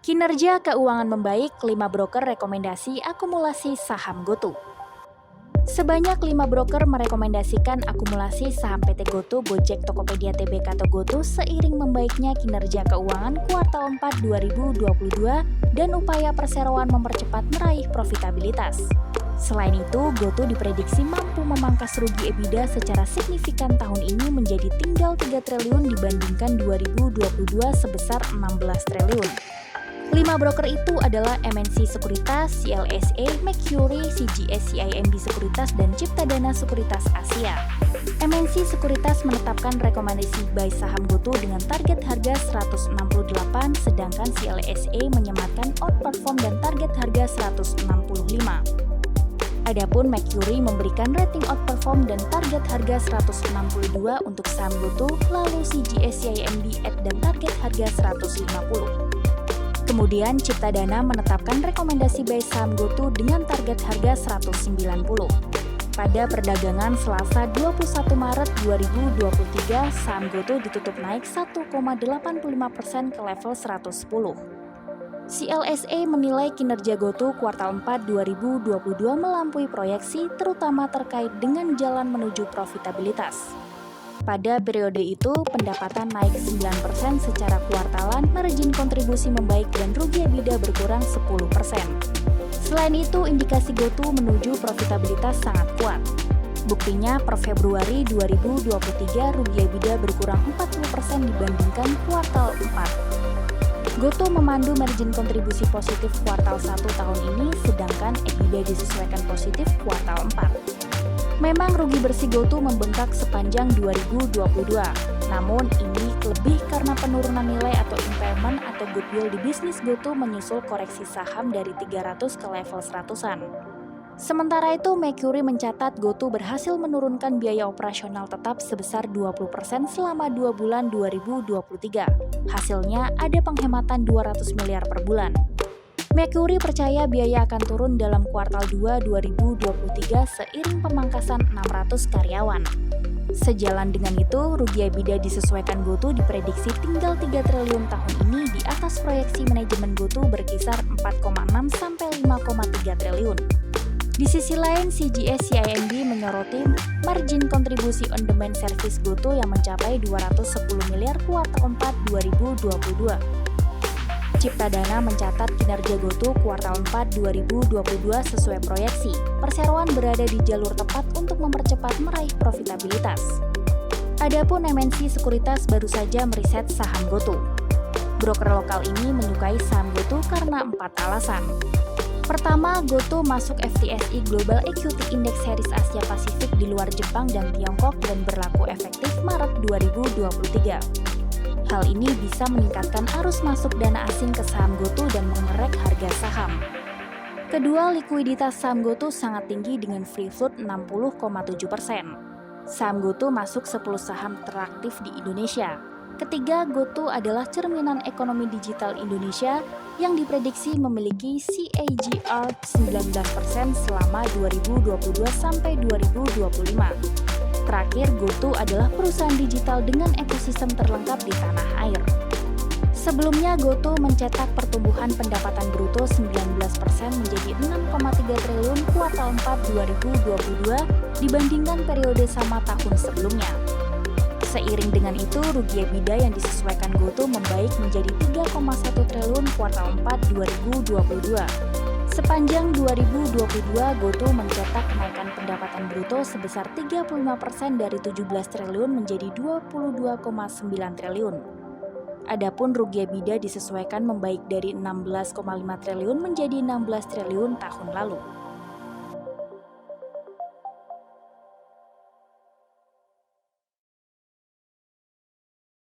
Kinerja keuangan membaik, 5 broker rekomendasi akumulasi saham GoTo. Sebanyak 5 broker merekomendasikan akumulasi saham PT GoTo, Gojek, Tokopedia, Tbk atau GoTo seiring membaiknya kinerja keuangan kuartal 4 2022 dan upaya perseroan mempercepat meraih profitabilitas. Selain itu, GoTo diprediksi mampu memangkas rugi EBITDA secara signifikan tahun ini menjadi tinggal 3 triliun dibandingkan 2022 sebesar 16 triliun. 5 broker itu adalah MNC Sekuritas, CLSA, Mercury, CGS, CIMB Sekuritas, dan Ciptadana Sekuritas Asia. MNC Sekuritas menetapkan rekomendasi buy saham GoTo dengan target harga 168, sedangkan CLSA menyematkan outperform dan target harga 165. Adapun Mercury memberikan rating outperform dan target harga 162 untuk saham GoTo, lalu CGS, CIMB dan target harga 150. Kemudian Ciptadana menetapkan rekomendasi buy saham GoTo dengan target harga 190. Pada perdagangan Selasa 21 Maret 2023, saham GoTo ditutup naik 1,85% ke level 110. CLSA menilai kinerja GoTo kuartal 4 2022 melampaui proyeksi, terutama terkait dengan jalan menuju profitabilitas. Pada periode itu, pendapatan naik 9% secara kuartalan, margin kontribusi membaik dan rugi EBITDA berkurang 10%. Selain itu, indikasi GoTo menuju profitabilitas sangat kuat. Buktinya, per Februari 2023, rugi EBITDA berkurang 40% dibandingkan kuartal 4. GoTo memandu margin kontribusi positif kuartal 1 tahun ini, sedangkan EBITDA disesuaikan positif kuartal 4. Memang rugi bersih GoTo membengkak sepanjang 2022, namun ini lebih karena penurunan nilai atau impairment atau goodwill di bisnis GoTo menyusul koreksi saham dari 300 ke level 100-an. Sementara itu, Mercury mencatat GoTo berhasil menurunkan biaya operasional tetap sebesar 20% selama 2 bulan 2023. Hasilnya ada penghematan 200 miliar per bulan. Mercury percaya biaya akan turun dalam kuartal 2 2023 seiring pemangkasan 600 karyawan. Sejalan dengan itu, rugi EBITDA disesuaikan GoTo diprediksi tinggal 3 triliun tahun ini di atas proyeksi manajemen GoTo berkisar 4,6 sampai 5,3 triliun. Di sisi lain, CGS CIMB menyoroti margin kontribusi on-demand service GoTo yang mencapai 210 miliar kuartal 4 2022. Ciptadana mencatat kinerja GoTo kuartal 4 2022 sesuai proyeksi. Perseroan berada di jalur tepat untuk mempercepat meraih profitabilitas. Adapun MNC Sekuritas baru saja meriset saham GoTo. Broker lokal ini menyukai saham GoTo karena 4 alasan. Pertama, GoTo masuk FTSE Global Equity Index Series Asia Pasifik di luar Jepang dan Tiongkok dan berlaku efektif Maret 2023. Hal ini bisa meningkatkan arus masuk dana asing ke saham GoTo dan mengerek harga saham. Kedua, likuiditas saham GoTo sangat tinggi dengan free float 60,7%. Saham GoTo masuk 10 saham teraktif di Indonesia. Ketiga, GoTo adalah cerminan ekonomi digital Indonesia yang diprediksi memiliki CAGR 19% selama 2022 sampai 2025. Terakhir, GoTo adalah perusahaan digital dengan ekosistem terlengkap di tanah air. Sebelumnya, GoTo mencetak pertumbuhan pendapatan bruto 19% menjadi 6,3 triliun kuartal 4 2022 dibandingkan periode sama tahun sebelumnya. Seiring dengan itu, rugi EBITDA yang disesuaikan GoTo membaik menjadi 3,1 triliun kuartal 4 2022. Sepanjang 2022, GoTo mencetak kenaikan pendapatan bruto sebesar 35% dari 17 triliun menjadi 22,9 triliun. Adapun rugi EBITDA disesuaikan membaik dari 16,5 triliun menjadi 16 triliun tahun lalu.